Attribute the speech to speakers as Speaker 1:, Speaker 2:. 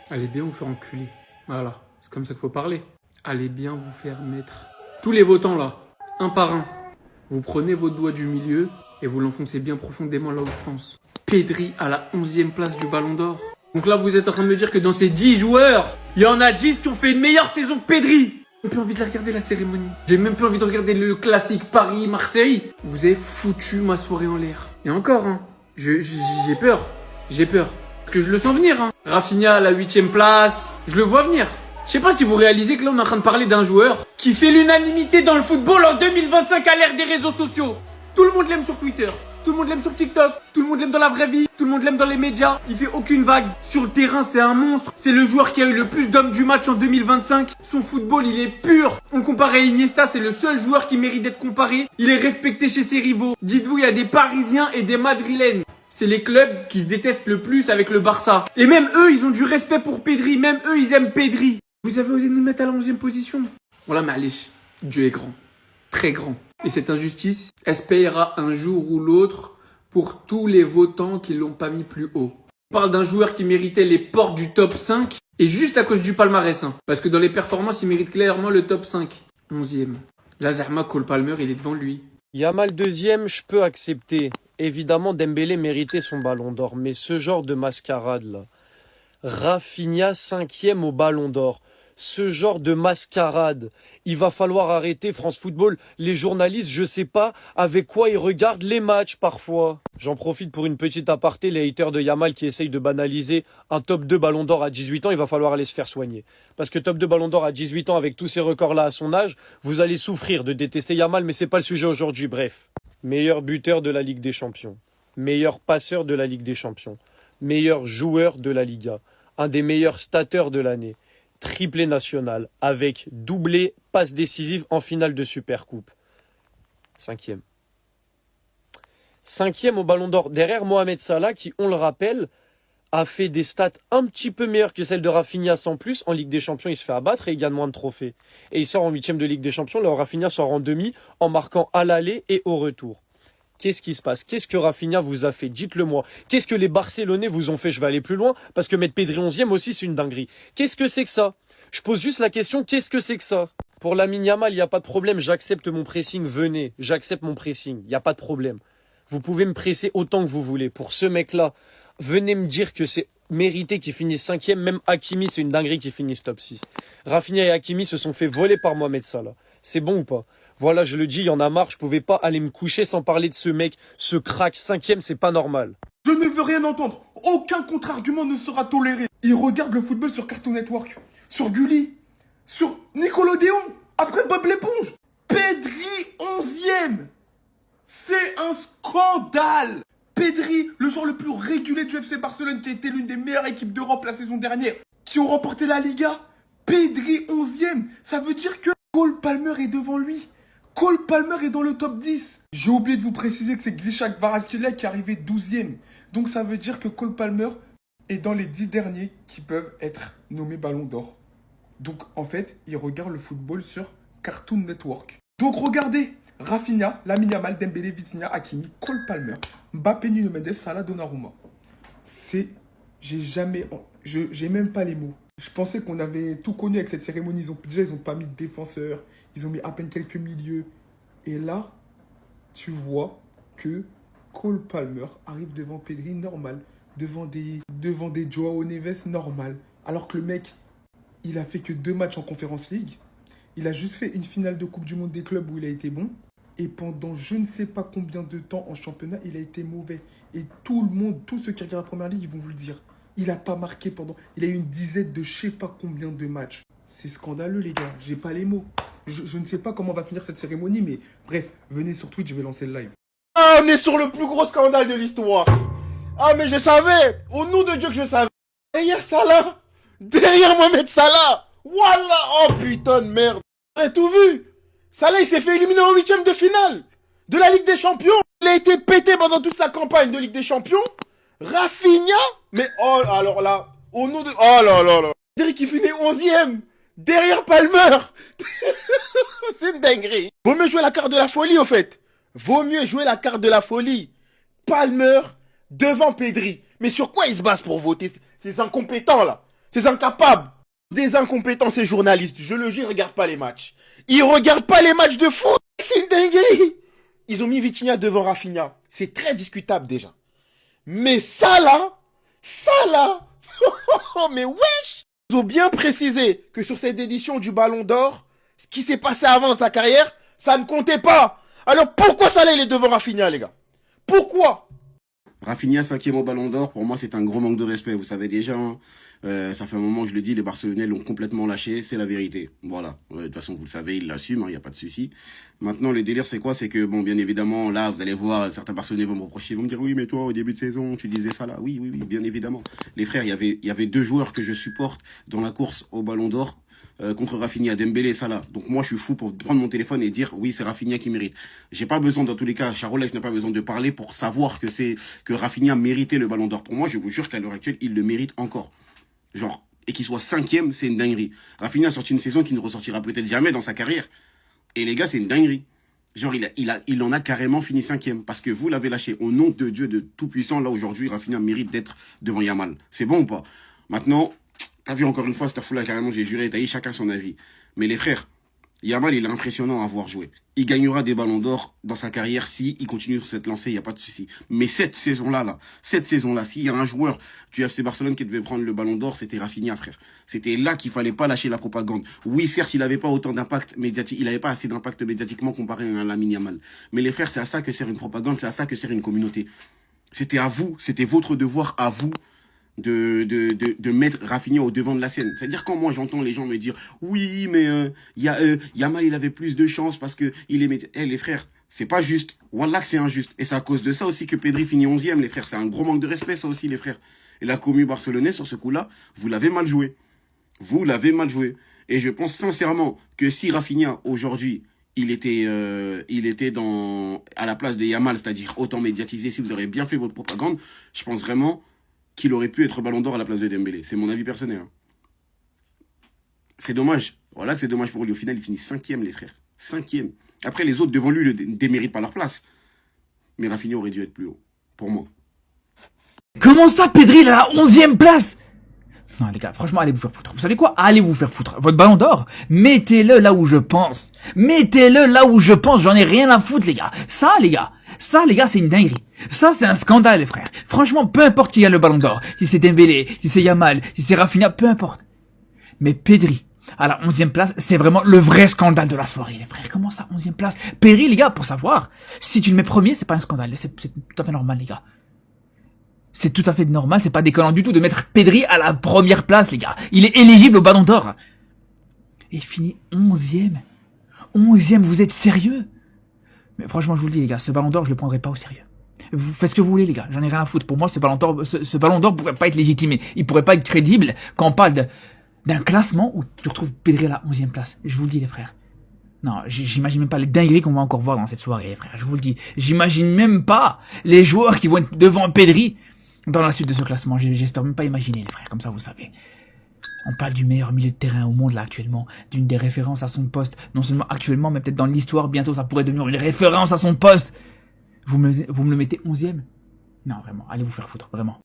Speaker 1: Allez bien vous faire enculer. Voilà, c'est comme ça qu'il faut parler. Allez bien vous faire mettre. Tous les votants là, un par un. Vous prenez votre doigt du milieu et vous l'enfoncez bien profondément là où je pense. Pedri à la 11e place du Ballon d'Or. Donc là, vous êtes en train de me dire que dans ces 10 joueurs, il y en a 10 qui ont fait une meilleure saison que Pedri. J'ai même plus envie de regarder la cérémonie. J'ai même plus envie de regarder le classique Paris-Marseille. Vous avez foutu ma soirée en l'air. Et encore, hein, j'ai peur. J'ai peur. Parce que je le sens venir, hein. Rafinha à la 8e place. Je le vois venir. Je sais pas si vous réalisez que là, on est en train de parler d'un joueur qui fait l'unanimité dans le football en 2025 à l'ère des réseaux sociaux. Tout le monde l'aime sur Twitter. Tout le monde l'aime sur TikTok, tout le monde l'aime dans la vraie vie, tout le monde l'aime dans les médias, il fait aucune vague. Sur le terrain, c'est un monstre, c'est le joueur qui a eu le plus d'hommes du match en 2025. Son football, il est pur. On le compare à Iniesta, c'est le seul joueur qui mérite d'être comparé. Il est respecté chez ses rivaux. Dites-vous, il y a des Parisiens et des Madrilènes. C'est les clubs qui se détestent le plus avec le Barça. Et même eux, ils ont du respect pour Pedri, même eux, ils aiment Pedri. Vous avez osé nous mettre à la 11e position. Voilà, Malich, Dieu est grand, très grand. Et cette injustice, elle se payera un jour ou l'autre pour tous les votants qui l'ont pas mis plus haut. On parle d'un joueur qui méritait les portes du top 5 et juste à cause du palmarès. Hein, parce que dans les performances, il mérite clairement le top 5. 11e. Là, Zahma Cole Palmer, il est devant lui.
Speaker 2: Yamal deuxième, je peux accepter. Évidemment, Dembélé méritait son ballon d'or. Mais ce genre de mascarade là. Rafinha 5e au ballon d'or. Ce genre de mascarade, il va falloir arrêter France Football. Les journalistes, je sais pas avec quoi ils regardent les matchs parfois. J'en profite pour une petite aparté, les haters de Yamal qui essayent de banaliser un top 2 ballon d'or à 18 ans, il va falloir aller se faire soigner. Parce que top 2 ballon d'or à 18 ans avec tous ces records-là à son âge, vous allez souffrir de détester Yamal, mais c'est pas le sujet aujourd'hui. Bref, meilleur buteur de la Ligue des Champions, meilleur passeur de la Ligue des Champions, meilleur joueur de la Liga, un des meilleurs stateurs de l'année. Triplé national, avec doublé, passe décisive en finale de Supercoupe. 5e. 5e au Ballon d'Or, derrière Mohamed Salah, qui, on le rappelle, a fait des stats un petit peu meilleures que celles de Rafinha sans plus. En Ligue des Champions, il se fait abattre et il gagne moins de trophées. Et il sort en 8e de Ligue des Champions, là où Rafinha sort en demi, en marquant à l'aller et au retour. Qu'est-ce qui se passe? Qu'est-ce que Rafinha vous a fait? Dites-le moi. Qu'est-ce que les Barcelonais vous ont fait? Je vais aller plus loin, parce que mettre Pedri 11e aussi, c'est une dinguerie. Qu'est-ce que c'est que ça? Je pose juste la question, qu'est-ce que c'est que ça? Pour Lamine Yamal, il n'y a pas de problème, j'accepte mon pressing, venez, j'accepte mon pressing, il n'y a pas de problème. Vous pouvez me presser autant que vous voulez. Pour ce mec-là, venez me dire que c'est mérité qu'il finisse 5e, même Hakimi, c'est une dinguerie qu'il finisse top 6. Rafinha et Hakimi se sont fait voler par Mohamed Salah. C'est bon ou pas? Voilà, je le dis, il y en a marre, je pouvais pas aller me coucher sans parler de ce mec, ce crack, 5e, c'est pas normal.
Speaker 3: Je ne veux rien entendre. Aucun contre-argument ne sera toléré. Il regarde le football sur Cartoon Network, sur Gulli, sur Nickelodeon, après Bob l'éponge. Pedri 11e. C'est un scandale. Pedri, le joueur le plus régulier du FC Barcelone, qui a été l'une des meilleures équipes d'Europe la saison dernière, qui ont remporté la Liga. Pedri 11e. Ça veut dire que Cole Palmer est devant lui. Cole Palmer est dans le top 10. J'ai oublié de vous préciser que c'est Grisha Kvaratskhelia qui est arrivé 12e. Donc ça veut dire que Cole Palmer est dans les 10 derniers qui peuvent être nommés Ballon d'Or. Donc en fait, il regarde le football sur Cartoon Network. Donc regardez, Rafinha, Lamine Yamal, Dembélé, Vitinha, Hakimi, Cole Palmer, Mbappé, Nuno Mendes, Salah, Donnarumma. J'ai même pas les mots. Je pensais qu'on avait tout connu avec cette cérémonie. Ils ont pas mis de défenseurs. Ils ont mis à peine quelques milieux. Et là, tu vois que Cole Palmer arrive devant Pedri normal. Devant des Joao Neves normal. Alors que le mec, il a fait que 2 matchs en Conference League. Il a juste fait une finale de Coupe du Monde des clubs où il a été bon. Et pendant je ne sais pas combien de temps en championnat, il a été mauvais. Et tout le monde, tous ceux qui regardent la Première Ligue, ils vont vous le dire. Il n'a pas marqué pendant... Il a eu une dizaine de je sais pas combien de matchs. C'est scandaleux, les gars. J'ai pas les mots. Je ne sais pas comment va finir cette cérémonie, mais bref, venez sur Twitch, je vais lancer le live.
Speaker 4: Ah, on est sur le plus gros scandale de l'histoire. Ah, mais je savais. Au nom de Dieu que je savais. Derrière Salah. Derrière Mohamed Salah. Voilà. Oh, putain de merde. Vous avez tout vu. Salah, il s'est fait éliminer en 8e de finale de la Ligue des Champions. Il a été pété pendant toute sa campagne de Ligue des Champions. Rafinha. Mais oh, alors là, au nom de... Oh là là là. Pedri qui finit 11e. Derrière Palmer. C'est une dinguerie. Vaut mieux jouer la carte de la folie, au fait. Vaut mieux jouer la carte de la folie. Palmer devant Pedri. Mais sur quoi ils se basent pour voter, ces incompétents là? Ces incapables, des incompétents, ces journalistes, je le jure, ils regardent pas les matchs. Ils regardent pas les matchs de foot. C'est une dinguerie. Ils ont mis Vitinha devant Rafinha. C'est très discutable déjà. Mais ça là, mais wesh. Ils ont bien précisé que sur cette édition du Ballon d'Or, ce qui s'est passé avant dans sa carrière, ça ne comptait pas. Alors pourquoi Salah il est devant Rafinha, les gars? Pourquoi?
Speaker 5: Rafinha, 5e au Ballon d'Or, pour moi, c'est un gros manque de respect. Vous savez déjà, hein, ça fait un moment que je le dis, les Barcelonais l'ont complètement lâché, c'est la vérité. Voilà. De toute façon, vous le savez, ils l'assument, il n'y a pas de souci. Maintenant, le délire, c'est quoi? C'est que, bon, bien évidemment, là, vous allez voir, certains Barcelonais vont me reprocher, ils vont me dire, oui, mais toi, au début de saison, tu disais ça là. Oui, bien évidemment. Les frères, il y avait 2 joueurs que je supporte dans la course au Ballon d'Or. Contre Rafinha, Dembélé et Salah. Donc moi je suis fou pour prendre mon téléphone et dire oui c'est Rafinha qui mérite. J'ai pas besoin dans tous les cas, Charolais n'a pas besoin de parler pour savoir que Rafinha méritait le Ballon d'Or. Pour moi je vous jure qu'à l'heure actuelle il le mérite encore. Genre et qu'il soit 5e c'est une dinguerie. Rafinha a sorti une saison qui ne ressortira peut-être jamais dans sa carrière. Et les gars c'est une dinguerie. Genre il en a carrément fini 5e parce que vous l'avez lâché. Au nom de Dieu de tout puissant là aujourd'hui Rafinha mérite d'être devant Yamal. C'est bon ou pas? Maintenant t'as vu encore une fois, cette foule-là, carrément, j'ai juré, t'as eu chacun son avis. Mais les frères, Yamal, il est impressionnant à voir jouer. Il gagnera des ballons d'or dans sa carrière si il continue sur cette lancée, il n'y a pas de souci. Mais cette saison-là, s'il y a un joueur du FC Barcelone qui devait prendre le ballon d'or, c'était Rafinha, frère. C'était là qu'il fallait pas lâcher la propagande. Oui, certes, il n'avait pas autant d'impact médiatique, il n'avait pas assez d'impact médiatiquement comparé à un Lamine Yamal. Mais les frères, c'est à ça que sert une propagande, c'est à ça que sert une communauté. C'était à vous, c'était votre devoir à vous de mettre Rafinha au devant de la scène. C'est-à-dire quand moi j'entends les gens me dire oui mais Yamal il avait plus de chance parce que il est les frères, c'est pas juste. Wallah que c'est injuste. Et c'est à cause de ça aussi que Pedri finit 11e les frères. C'est un gros manque de respect ça aussi les frères. Et la commu barcelonaise sur ce coup-là, vous l'avez mal joué. Vous l'avez mal joué. Et je pense sincèrement que si Rafinha aujourd'hui il était à la place de Yamal, c'est-à-dire autant médiatisé, si vous aurez bien fait votre propagande, je pense vraiment qu'il aurait pu être Ballon d'Or à la place de Dembélé. C'est mon avis personnel. Hein. C'est dommage. Voilà que c'est dommage pour lui. Au final, il finit 5e, les frères. 5e. Après, les autres devant lui ne déméritent pas leur place. Mais Rafinha aurait dû être plus haut. Pour moi.
Speaker 6: Comment ça, Pedri, il a la 11e place? Non, les gars, franchement, allez vous faire foutre. Vous savez quoi? Allez vous faire foutre. Votre ballon d'or, mettez-le là où je pense. Mettez-le là où je pense. J'en ai rien à foutre, les gars. Ça, les gars, c'est une dinguerie. Ça, c'est un scandale, les frères. Franchement, peu importe qui a le ballon d'or. Si c'est Dembélé, si c'est Yamal, si c'est Rafinha, peu importe. Mais Pedri, à la 11e place, c'est vraiment le vrai scandale de la soirée, les frères. Comment ça, 11e place? Pedri, les gars, pour savoir, si tu le mets premier, c'est pas un scandale. C'est tout à fait normal, les gars. C'est tout à fait normal, c'est pas déconnant du tout de mettre Pedri à la première place, les gars. Il est éligible au ballon d'or. Et il finit 11e. 11e, vous êtes sérieux? Mais franchement, je vous le dis, les gars, ce ballon d'or, je le prendrai pas au sérieux. Vous faites ce que vous voulez, les gars. J'en ai rien à foutre. Pour moi, ce ballon d'or pourrait pas être légitimé. Il pourrait pas être crédible quand on parle d'un classement où tu retrouves Pedri à la 11e place. Je vous le dis, les frères. Non, j'imagine même pas les dingueries qu'on va encore voir dans cette soirée, les frères. Je vous le dis. J'imagine même pas les joueurs qui vont être devant Pedri dans la suite de ce classement. J'espère même pas imaginer, les frères. Comme ça, vous savez. On parle du meilleur milieu de terrain au monde, là, actuellement. D'une des références à son poste. Non seulement actuellement, mais peut-être dans l'histoire. Bientôt, ça pourrait devenir une référence à son poste. Vous me le mettez 11e? Non, vraiment. Allez vous faire foutre, vraiment.